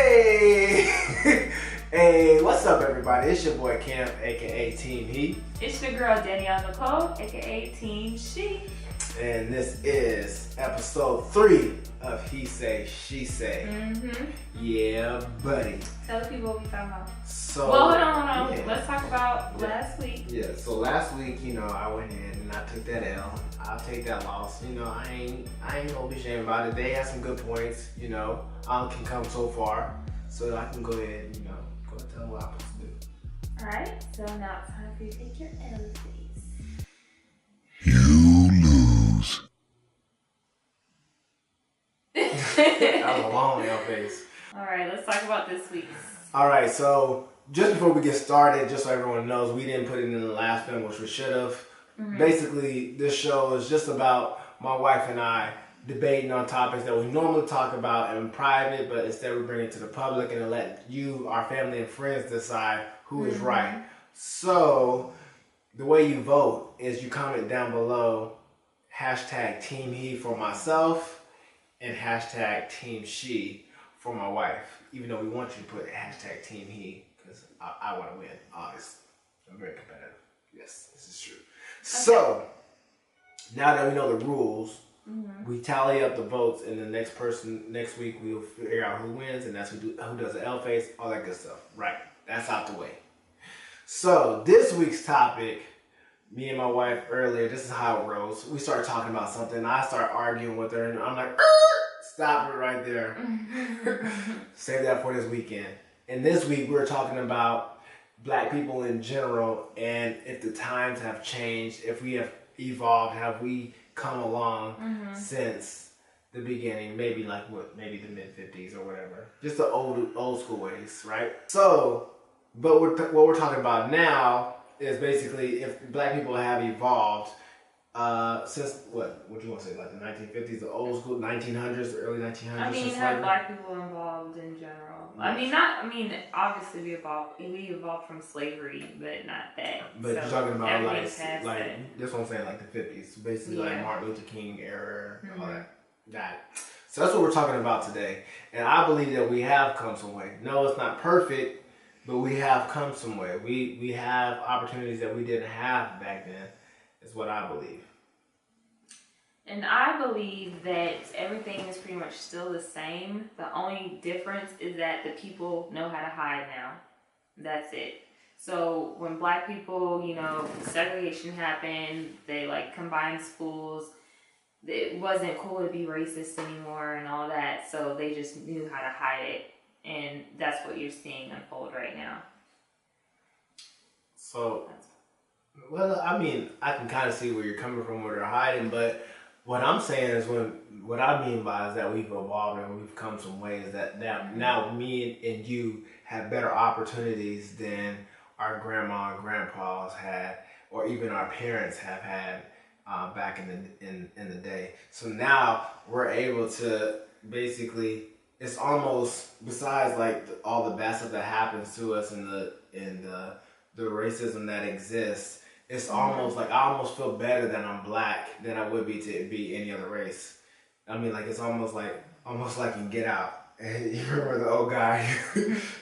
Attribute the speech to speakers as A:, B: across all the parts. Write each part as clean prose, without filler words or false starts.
A: Hey! Hey, what's up, everybody? It's your boy Cam, aka Team He.
B: It's your girl Danielle Nicole, aka Team She.
A: And this is episode 3 of He Say, She Say. Yeah, buddy.
B: Tell the people what we talking about.
A: So,
B: well, hold on.
A: Yeah.
B: Let's talk about last week.
A: Yeah, so last week, I went in and I took that L. I'll take that loss. I ain't gonna be ashamed about it. They had some good points, I can come so far. So I can go ahead and, go and tell them what I'm supposed to do.
B: Alright, so now it's time for you to take your L, please.
C: You lose.
A: That was a long L face.
B: Alright, let's talk about this week's.
A: Alright, so just before we get started, just so everyone knows, we didn't put it in the last film, which we should have. Basically, this show is just about my wife and I debating on topics that we normally talk about in private, but instead we bring it to the public and let you, our family and friends, decide who is right. So the way you vote is you comment down below hashtag Team He for myself and hashtag Team She for my wife, even though we want you to put hashtag Team He because I want to win, obviously. I'm very competitive. Yes, this is true. Okay. So now that we know the rules, we tally up the votes, and the next week we'll figure out who wins, and that's who does the L face, all that good stuff. Right, that's out the way. So this week's topic, me and my wife earlier, this is how it rolls. We start talking about something, I start arguing with her, and I'm like, stop it right there. Save that for this weekend. And this week we're talking about black people in general, and if the times have changed, if we have evolved, have we come along since the beginning, maybe maybe the mid-50s or whatever, just the old school ways, right? So, but what we're talking about now is basically if black people have evolved since what do you want to say, like the 1950s, the old school 1900s, the early 1900s.
B: I mean, have black people involved in general? Yes. Obviously we evolved from slavery, but not that.
A: But
B: so
A: you're talking about like that's what I'm saying, like the 50s, basically like Martin Luther King era, all that. So that's what we're talking about today, and I believe that we have come some way. No, it's not perfect, but we have come some way. We have opportunities that we didn't have back then. Is what I believe.
B: And I believe that everything is pretty much still the same. The only difference is that the people know how to hide now. That's it. So when black people, segregation happened, they combined schools. It wasn't cool to be racist anymore and all that. So they just knew how to hide it. And that's what you're seeing unfold right now.
A: So, well, I mean, I can kind of see where you're coming from, where they're hiding, but what I'm saying is what I mean by is that we've evolved and we've come some ways that now me and you have better opportunities than our grandma and grandpas had, or even our parents have had back in the day. So now we're able to basically, it's almost, besides all the bad stuff that happens to us and the racism that exists, it's almost like I almost feel better that I'm black than I would be to be any other race. I mean, it's almost like in Get Out. And you remember the old guy?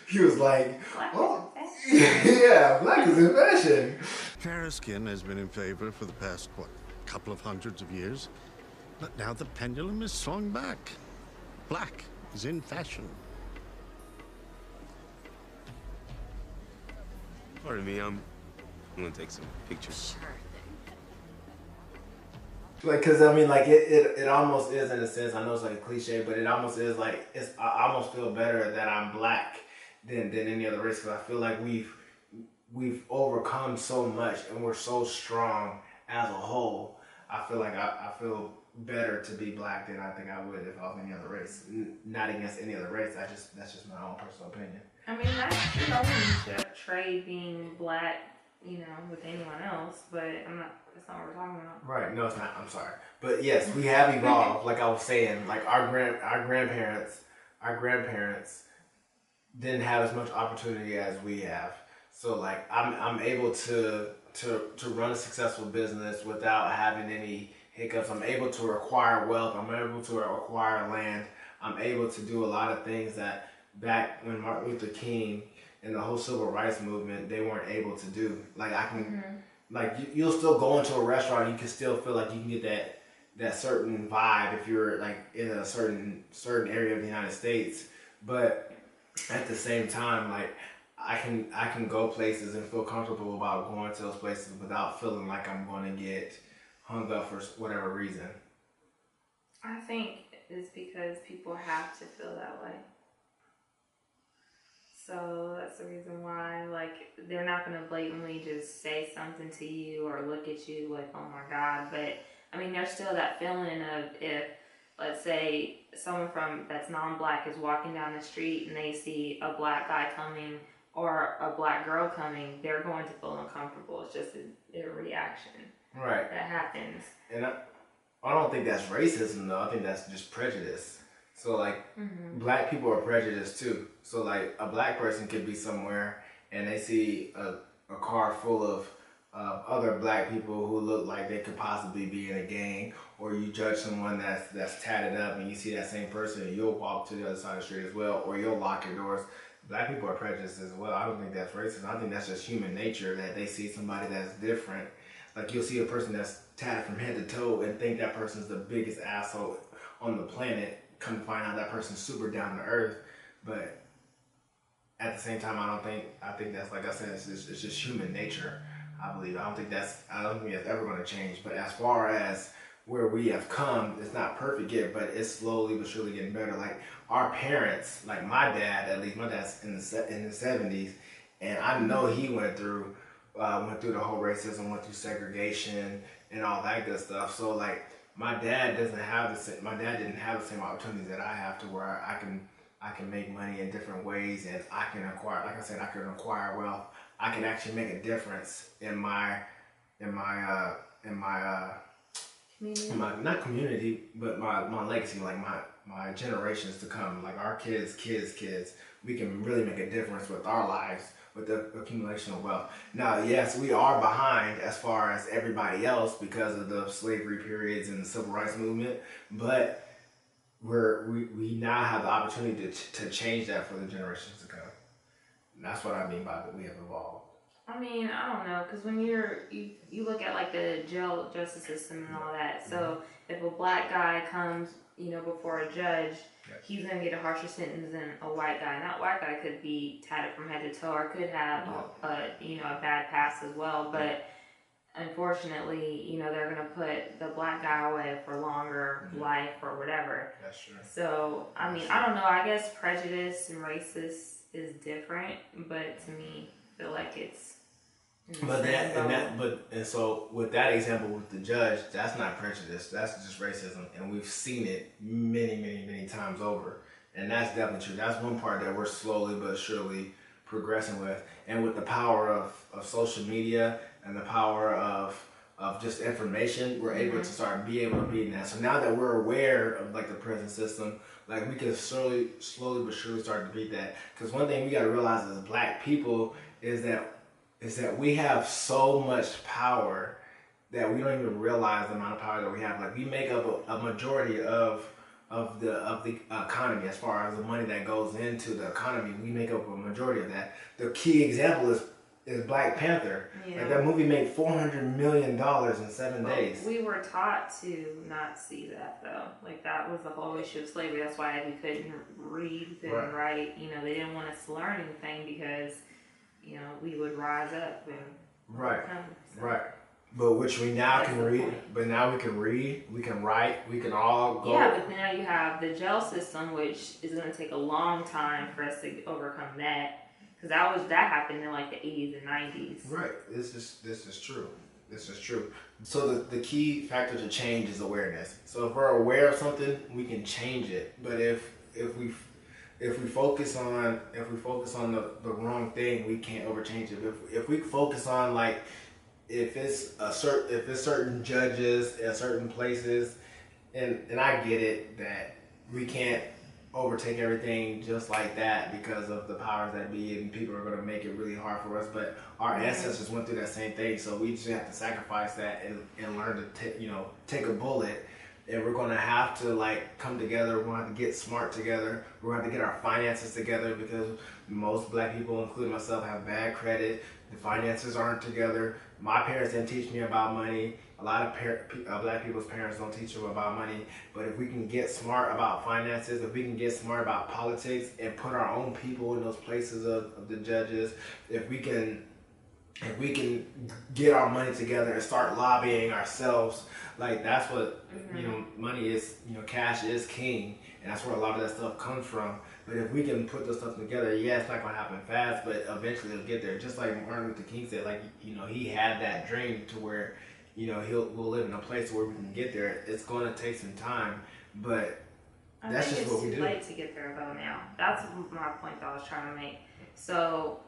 A: He was like, "Oh, yeah, black is in fashion."
C: Fair skin has been in favor for the past, couple of hundreds of years. But now the pendulum is swung back. Black is in fashion.
D: Pardon me, I'm gonna take some pictures.
A: Because it almost is, in a sense. I know it's like a cliche, but it almost is I almost feel better that I'm black than any other race, because I feel like we've overcome so much and we're so strong as a whole. I feel like I feel better to be black than I think I would if I was any other race. Not against any other race. That's just my own personal opinion.
B: I mean, that's you should trade being black, with anyone else, but that's not what we're talking about.
A: Right, no, it's not. I'm sorry. But yes, we have evolved, like I was saying, our grandparents didn't have as much opportunity as we have. So I'm able to run a successful business without having any hiccups. I'm able to acquire wealth. I'm able to acquire land. I'm able to do a lot of things that back when Martin Luther King and the whole civil rights movement, they weren't able to do. Like I can, like you'll still go into a restaurant, you can still feel like you can get that certain vibe if you're like in a certain area of the United States. But at the same time, like I can go places and feel comfortable about going to those places without feeling like I'm going to get hung up for whatever reason.
B: I think it's because people have to feel that way. So that's the reason why, like, they're not going to blatantly just say something to you or look at you like, oh my God. But, I mean, there's still that feeling of if, let's say, someone that's non-black is walking down the street and they see a black guy coming or a black girl coming, they're going to feel uncomfortable. It's just their reaction.
A: Right.
B: That happens.
A: And I don't think that's racism, though. I think that's just prejudice. So, like, black people are prejudiced, too. So, like, a black person could be somewhere and they see a car full of other black people who look like they could possibly be in a gang, or you judge someone that's tatted up and you see that same person and you'll walk to the other side of the street as well, or you'll lock your doors. Black people are prejudiced as well. I don't think that's racism. I think that's just human nature, that they see somebody that's different. Like, you'll see a person that's tatted from head to toe and think that person's the biggest asshole on the planet. Come to find out that person's super down to earth. But at the same time, I think that's, like I said, it's just human nature. I believe. I don't think that's ever going to change. But as far as where we have come, it's not perfect yet, but it's slowly but surely getting better. Like our parents, like my dad, at least my dad's in the 70s, and I know he went through the whole racism, went through segregation and all that good stuff. So like my dad didn't have the same opportunities that I have, to where I can make money in different ways, and I can acquire, like I said, I can acquire wealth. I can actually make a difference in my not community, but my legacy, like my generations to come, like our kids. We can really make a difference with our lives with the accumulation of wealth. Now, yes, we are behind as far as everybody else because of the slavery periods and the civil rights movement, but we now have the opportunity to change that for the generations to come. And that's what I mean by that we have evolved.
B: I mean, I don't know, because when you look at like the jail justice system and all that, so if a black guy comes, before a judge, he's going to get a harsher sentence than a white guy. And that white guy could be tatted from head to toe, or could have a bad past as well, but unfortunately, they're going to put the black guy away for longer life or whatever.
A: That's true. So,
B: I mean, I don't know, I guess prejudice and racist is different, but to me, I feel like it's
A: so with that example with the judge, that's not prejudice, that's just racism, and we've seen it many times over, and that's definitely true. That's one part that we're slowly but surely progressing with, and with the power of social media and the power of just information, we're able to be able to beat that. So now that we're aware of like the prison system, like we can slowly but surely start to beat that. Because one thing we got to realize as black people is that we have so much power that we don't even realize the amount of power that we have. Like we make up a majority of the economy, as far as the money that goes into the economy. We make up a majority of that. The key example is Black Panther. Yeah. Like that movie made $400 million in 7 days.
B: We were taught to not see that though. Like that was the whole issue of slavery. That's why we couldn't read, couldn't write. They didn't want us to learn anything because we would rise up and overcome.
A: Right. But which we now can read. But now we can read, we can write, we can all go.
B: Yeah, but now you have the jail system, which is going to take a long time for us to overcome that. Because that happened in like the 80s and 90s. Right.
A: This is true. So the key factor to change is awareness. So if we're aware of something, we can change it. But if we focus on the wrong thing, we can't overchange it. If we focus on like if it's certain judges at certain places, and I get it that we can't overtake everything just like that because of the powers that be, and people are going to make it really hard for us, but our ancestors went through that same thing, so we just have to sacrifice that and learn to take a bullet and we're gonna have to like come together. We're gonna have to get smart together. We're gonna have to get our finances together because most black people, including myself, have bad credit. The finances aren't together. My parents didn't teach me about money. A lot of black people's parents don't teach them about money. But if we can get smart about finances, if we can get smart about politics and put our own people in those places of the judges, if we can get our money together and start lobbying ourselves, like that's what money is. Cash is king, and that's where a lot of that stuff comes from. But if we can put this stuff together, it's not gonna happen fast, but eventually it'll get there. Just like Martin Luther King said, like he had that dream to where we'll live in a place where we can get there. It's gonna take some time, but that's just what we do.
B: I think it's too late to get there though now. That's my point that I was trying to make. So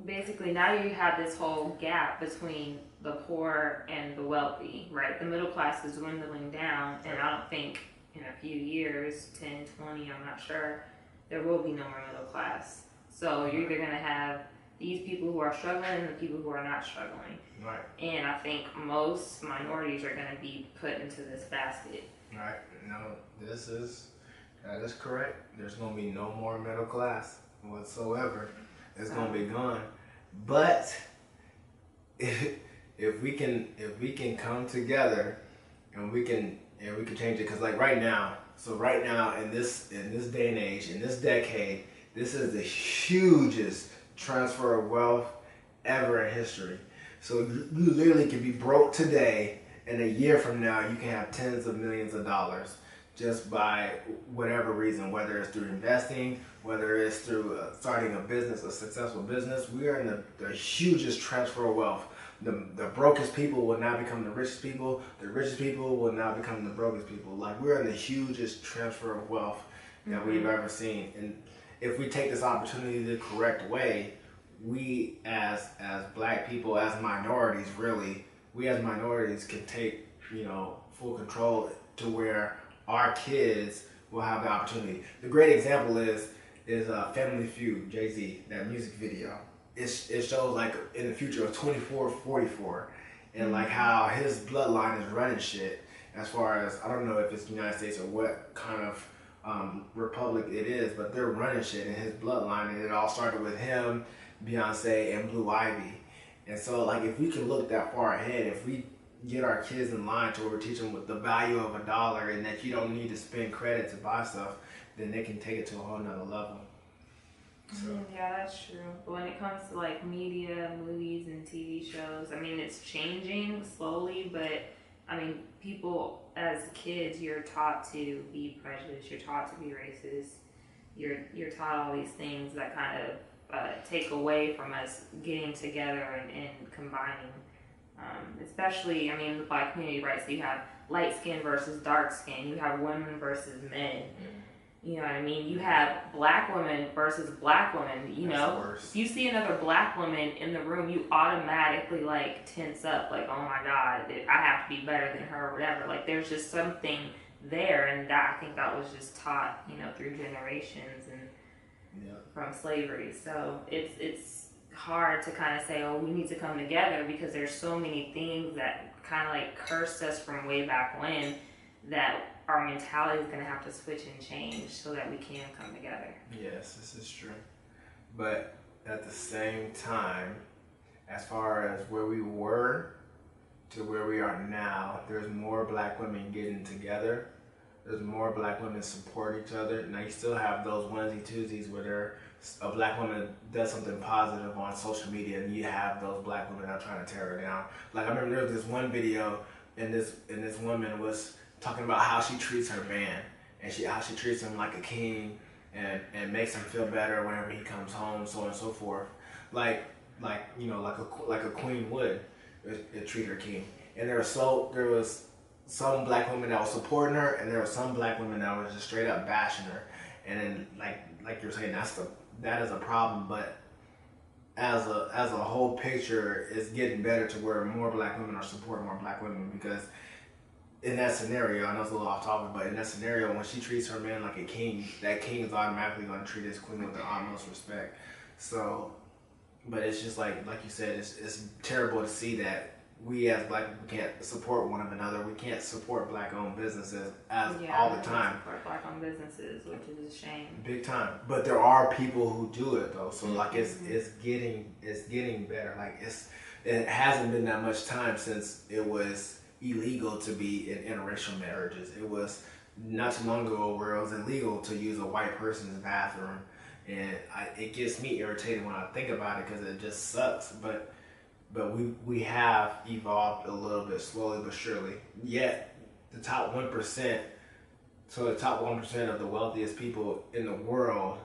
B: basically now you have this whole gap between the poor and the wealthy, right? The middle class is dwindling down, and I don't think in a few years, 10, 20, I'm not sure, there will be no more middle class. So you're either going to have these people who are struggling and the people who are not struggling.
A: Right.
B: And I think most minorities are going to be put into this basket.
A: Right. No, that is correct. There's going to be no more middle class whatsoever. It's going to be gone. But if we can come together and we can change it, because like right now in this day and age, in this decade, this is the hugest transfer of wealth ever in history. So you literally can be broke today, and a year from now you can have tens of millions of dollars just by whatever reason, whether it's through investing, whether it's through starting a business, a successful business. We are in the hugest transfer of wealth. The brokest people will now become the richest people. The richest people will now become the brokest people. Like, we're in the hugest transfer of wealth that we've ever seen. And if we take this opportunity the correct way, we as black people, as minorities, really, we as minorities can take full control to where our kids will have the opportunity. The great example is Family Feud, Jay-Z, that music video. It shows like in the future of 2444 and like how his bloodline is running shit as far as, I don't know if it's the United States or what kind of republic it is, but they're running shit in his bloodline, and it all started with him, Beyonce, and Blue Ivy. And so like if we can look that far ahead, if we get our kids in line to where we're teaching with the value of $1 and that you don't need to spend credit to buy stuff, then they can take it to a whole nother level. So.
B: Yeah, that's true. But when it comes to like media, movies, and TV shows, I mean, it's changing slowly, but I mean, people as kids, you're taught to be prejudiced, you're taught to be racist, you're taught all these things that kind of take away from us getting together and combining. Especially, I mean, the black community, right? So you have light skin versus dark skin, you have women versus men. You know what I mean? You have black women versus black women. If you see another black woman in the room, you automatically like tense up, like, oh my God, I have to be better than her or whatever. Like, there's just something there, and that I think that was just taught, through generations and from slavery. So it's hard to kind of say, oh, we need to come together, because there's so many things that kind of like cursed us from way back when, that our mentality is going to have to switch and change so that we can come together.
A: Yes, this is true. But at the same time, as far as where we were to where we are now, there's more black women getting together. There's more black women support each other. Now you still have those onesie twosies where a black woman does something positive on social media, and you have those black women that are trying to tear her down. Like, I remember there was this one video, and this woman was talking about how she treats her man, and how she treats him like a king, and makes him feel better whenever he comes home, so on and so forth. Like a queen would treat her king. And there was some black women that was supporting her, and there were some black women that was just straight up bashing her. And then like you're saying, that is a problem. But as a whole picture, it's getting better to where more black women are supporting more black women, because in that scenario, I know it's a little off topic, but in that scenario, when she treats her man like a king, that king is automatically going to treat his queen with the utmost respect. So, but it's just like you said, it's terrible to see that we as black people can't support one another. We can't support black-owned businesses all the time.
B: Support black-owned businesses, which is a shame.
A: Big time. But there are people who do it though. So like it's getting better. Like it hasn't been that much time since it was illegal to be in interracial marriages. It was not too long ago where it was illegal to use a white person's bathroom, and it gets me irritated when I think about it because it just sucks. But we have evolved a little bit slowly but surely. Yet the top 1%, so the top 1% of the wealthiest people in the world,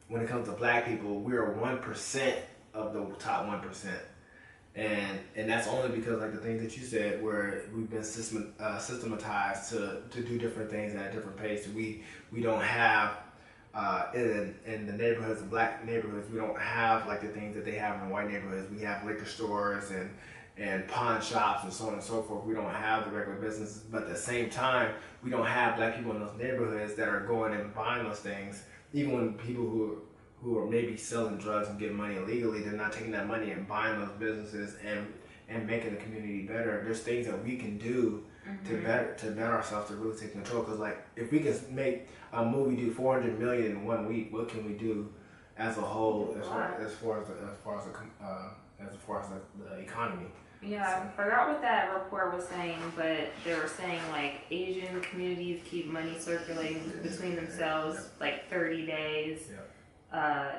A: when it comes to black people, we're 1% of the top 1%. And that's only because, like the things that you said, where we've been systematized to do different things at a different pace. We don't have in the neighborhoods, the black neighborhoods, we don't have like the things that they have in white neighborhoods. We have liquor stores and pawn shops and so on and so forth. We don't have the regular businesses, but at the same time, we don't have black people in those neighborhoods that are going and buying those things. Even when people who are maybe selling drugs and getting money illegally, they're not taking that money and buying those businesses and making the community better. There's things that we can do to better ourselves, to really take control. Because like if we can make a movie do 400 million in 1 week, what can we do as a whole as far as the economy?
B: Yeah, I forgot what that report was saying, but they were saying like Asian communities keep money circulating between themselves like 30 days.
A: Yeah.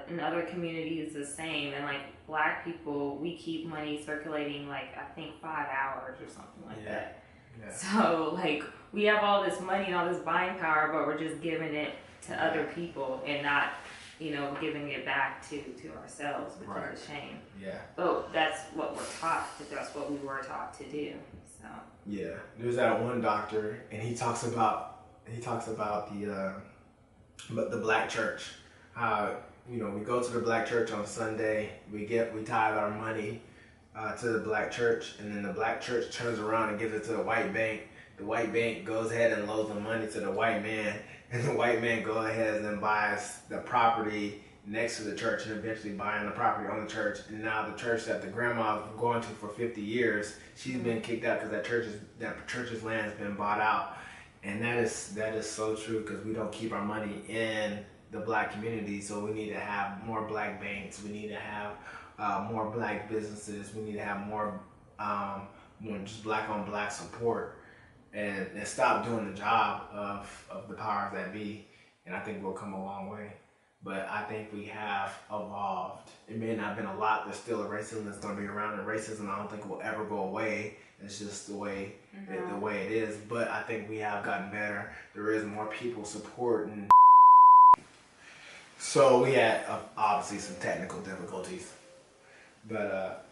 B: In other communities the same, and like black people, we keep money circulating like I think 5 hours or something like that. Yeah. So like we have all this money and all this buying power, but we're just giving it to other people and not, giving it back to ourselves, which is a shame. Yeah. But that's what we're taught. That's what we were taught to do. So.
A: Yeah. There's that one doctor, and he talks about the black church. We go to the black church on Sunday. We tithe our money to the black church, and then the black church turns around and gives it to the white bank. The white bank goes ahead and loads the money to the white man, and the white man goes ahead and then buys the property next to the church, and eventually buying the property on the church. And now the church that the grandma's going to for 50 years, she's been kicked out because that church's land has been bought out. And that is so true, because we don't keep our money in the black community. So we need to have more black banks. We need to have more black businesses. We need to have more just black on black support, and stop doing the job of the powers that be. And I think we'll come a long way. But I think we have evolved. It may not have been a lot. There's still a racism that's going to be around, and racism I don't think will ever go away. It's just the way it is. But I think we have gotten better. There is more people supporting. So we had obviously some technical difficulties, but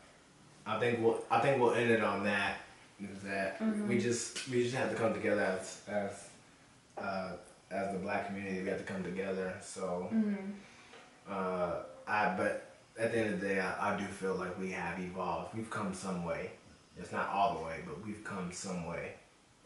A: I think we'll end it on that. Is that we just have to come together as the black community. We have to come together. So, but at the end of the day, I do feel like we have evolved. We've come some way. It's not all the way, but we've come some way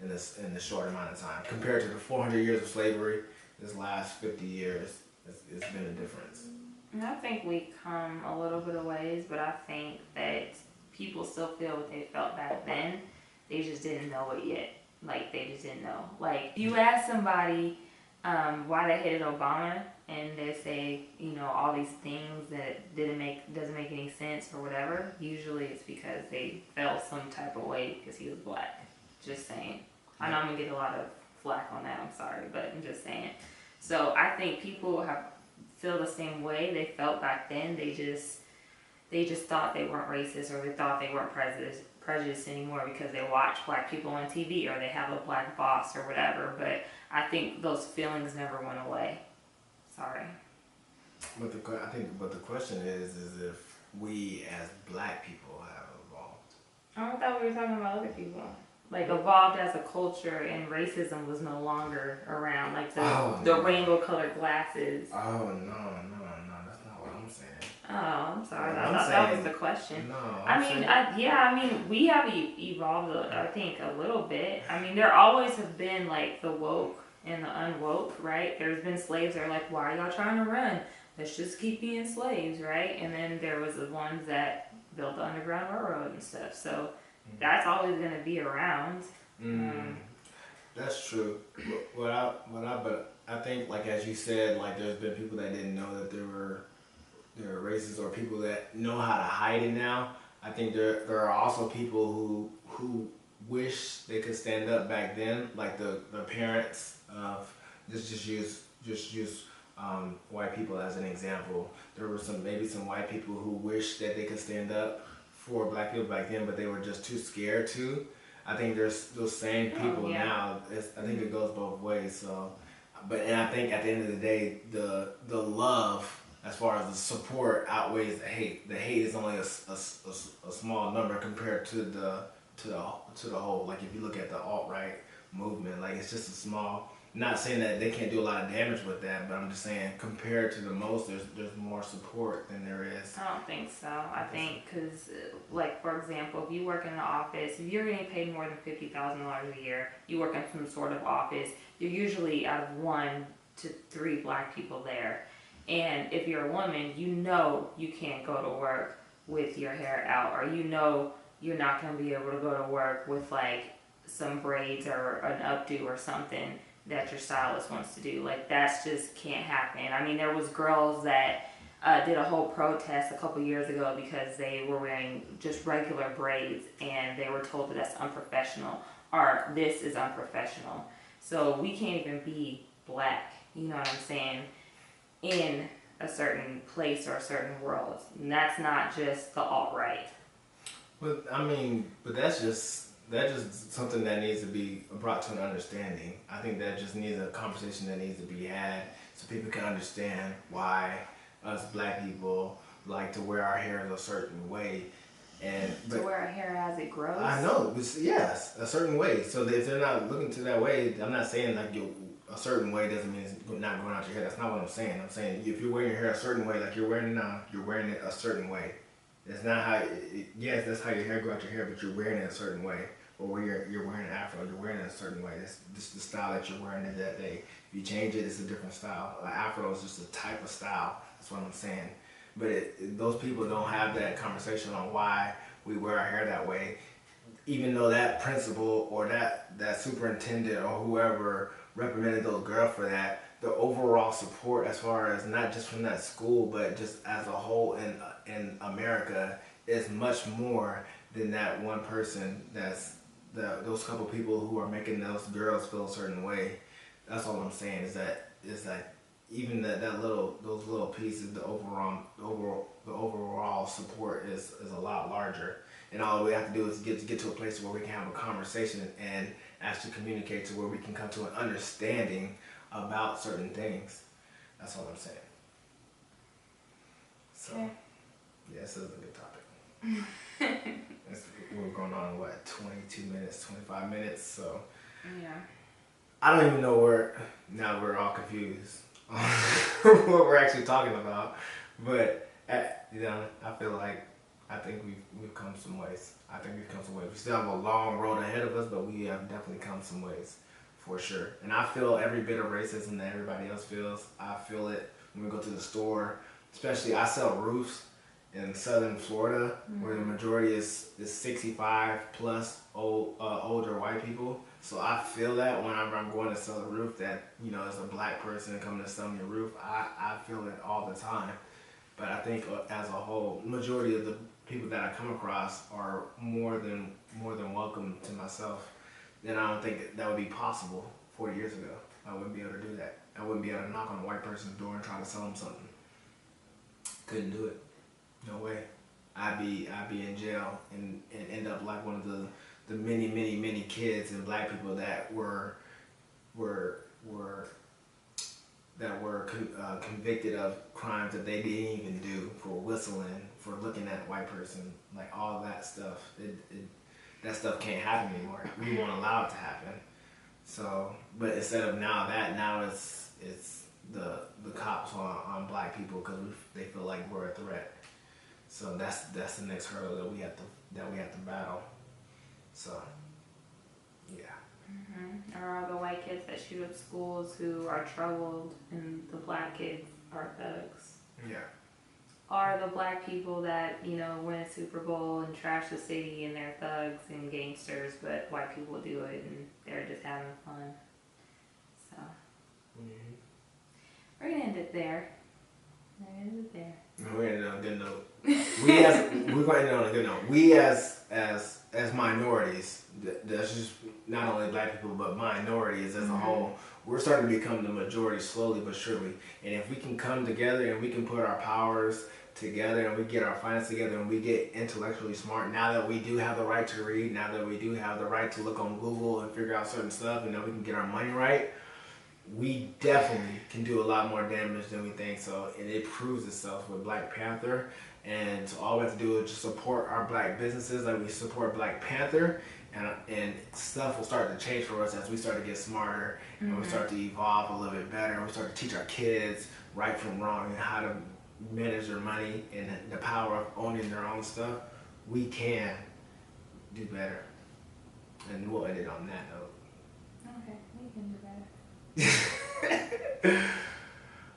A: in this short amount of time compared to the 400 years of slavery. This last 50 years, it's been a difference.
B: And I think we come a little bit of ways, but I think that people still feel what they felt back then. They just didn't know it yet. Like, they just didn't know. Like, you ask somebody why they hated Obama, and they say, all these things that doesn't make any sense or whatever. Usually it's because they felt some type of way because he was black. Just saying. I know I'm going to get a lot of flack on that. I'm sorry, but I'm just saying. So I think people feel the same way they felt back then. They just thought they weren't racist, or they thought they weren't prejudiced anymore because they watch black people on TV, or they have a black boss or whatever. But I think those feelings never went away. Sorry.
A: But the question is if we as black people have evolved.
B: I thought we were talking about other people. Like, evolved as a culture, and racism was no longer around. Like the rainbow colored glasses.
A: Oh no, that's not what I'm saying.
B: Oh, I'm sorry. I thought that was the question.
A: No,
B: I mean, we have evolved, I think, a little bit. I mean, there always have been, like, the woke and the unwoke, right? There's been slaves that are like, why are y'all trying to run? Let's just keep being slaves, right? And then there was the ones that built the Underground Railroad and stuff. So that's always going to be around.
A: That's true. But I think, like as you said, like there's been people that didn't know that there were racist, or people that know how to hide it now. I think there are also people who wish they could stand up back then, like the parents of just use white people as an example. There were maybe some white people who wish that they could stand up for black people back then, but they were just too scared to. I think there's those same people now. I think it goes both ways. So, and I think at the end of the day, the love, as far as the support, outweighs the hate. The hate is only a small number compared to the whole. Like if you look at the alt-right movement, like it's just a small. Not saying that they can't do a lot of damage with that, but I'm just saying compared to the most, there's more support than there is.
B: I don't think so. I think because, like, for example, if you work in an office, if you're getting paid more than $50,000 a year, you work in some sort of office, you're usually out of 1 to 3 black people there. And if you're a woman, you know you can't go to work with your hair out, or you know you're not going to be able to go to work with, like, some braids or an updo or something that your stylist wants to do. Like, that's just can't happen. I mean, there was girls that did a whole protest a couple years ago because they were wearing just regular braids and they were told that that's unprofessional, or this is unprofessional. So we can't even be black, you know what I'm saying, in a certain place or a certain world. And that's not just the alt-right.
A: But I mean, that's just something that needs to be brought to an understanding. I think that just needs a conversation that needs to be had so people can understand why us black people like to wear our hair in a certain way.
B: To wear our hair as it grows?
A: I know, yes, a certain way. So if they're not looking to that way, I'm not saying like a certain way doesn't mean it's not going out your hair. That's not what I'm saying. I'm saying if you're wearing your hair a certain way, like you're wearing it now, you're wearing it a certain way. It's not how, yes, that's how your hair goes out your hair, but you're wearing it a certain way. Or where you're wearing an afro, you're wearing it a certain way. That's just the style that you're wearing it that day. If you change it, it's a different style. An afro is just a type of style. That's what I'm saying. But those people don't have that conversation on why we wear our hair that way. Even though that principal or that superintendent or whoever reprimanded those girls for that, the overall support as far as not just from that school, but just as a whole in America is much more than that one person those couple people who are making those girls feel a certain way. That's all I'm saying is that even those little pieces, the overall support is a lot larger. And all we have to do is get to a place where we can have a conversation and actually communicate to where we can come to an understanding about certain things. That's all I'm saying. So, yeah, this is a good topic. We're going on, 22 minutes, 25 minutes, so.
B: Yeah. I
A: don't even know now we're all confused on what we're actually talking about. But, I think we've come some ways. We still have a long road ahead of us, but we have definitely come some ways, for sure. And I feel every bit of racism that everybody else feels. I feel it when we go to the store. Especially, I sell roofs in southern Florida, where the majority is 65 plus older white people. So I feel that whenever I'm going to sell a roof that, as a black person coming to sell me a roof, I feel it all the time. But I think as a whole, majority of the people that I come across are more than welcome to myself. And I don't think that would be possible 40 years ago. I wouldn't be able to do that. I wouldn't be able to knock on a white person's door and try to sell them something. Couldn't do it. No way. I'd be in jail and end up like one of the many kids and black people that were convicted of crimes that they didn't even do, for whistling, for looking at a white person, like all that stuff. That stuff can't happen anymore. We won't allow it to happen. So, but instead of now it's the cops on black people because they feel like we're a threat. So that's the next hurdle that we have to battle. So, yeah.
B: Mm-hmm. Or all the white kids that shoot up schools who are troubled, and the black kids are thugs.
A: Yeah.
B: are the black people that, you know, win a Super Bowl and trash the city and they're thugs and gangsters, but white people do it and they're just having fun. So, we're gonna end it there. We're gonna end it there.
A: We're gonna end it on a good note. We're gonna end it on a good note. We as minorities, that's just not only black people but minorities as a whole, we're starting to become the majority slowly but surely. And if we can come together and we can put our powers together and we get our finances together and we get intellectually smart, now that we do have the right to read, now that we do have the right to look on Google and figure out certain stuff, and now we can get our money right, we definitely can do a lot more damage than we think. So, and it proves itself with Black Panther. And so all we have to do is just support our black businesses like we support Black Panther, and stuff will start to change for us as we start to get smarter and we start to evolve a little bit better, and we start to teach our kids right from wrong and how to manage their money and the power of owning their own stuff. We can do better. And we'll end it on that note.
B: Okay, we can do better.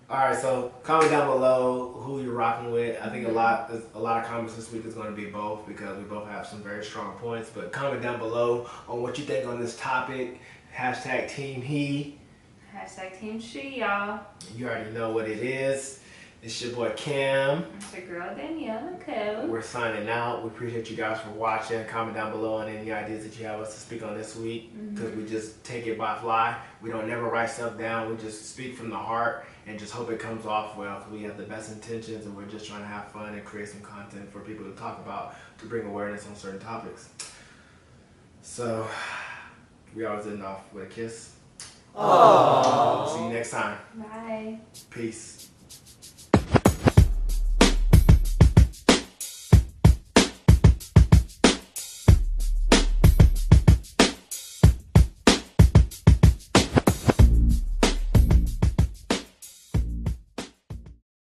A: Alright, so comment down below who you're rocking with. I think a lot of comments this week is going to be both, because we both have some very strong points. But comment down below on what you think on this topic. Hashtag Team He.
B: Hashtag Team She, y'all.
A: You already know what it is. It's your boy Cam.
B: It's your girl Danielle. Okay.
A: We're signing out. We appreciate you guys for watching. Comment down below on any ideas that you have us to speak on this week, because we just take it by fly. We don't never write stuff down. We just speak from the heart and just hope it comes off well, because we have the best intentions and we're just trying to have fun and create some content for people to talk about, to bring awareness on certain topics. So we always end off with a kiss. Aww. See you next time.
B: Bye.
A: Peace.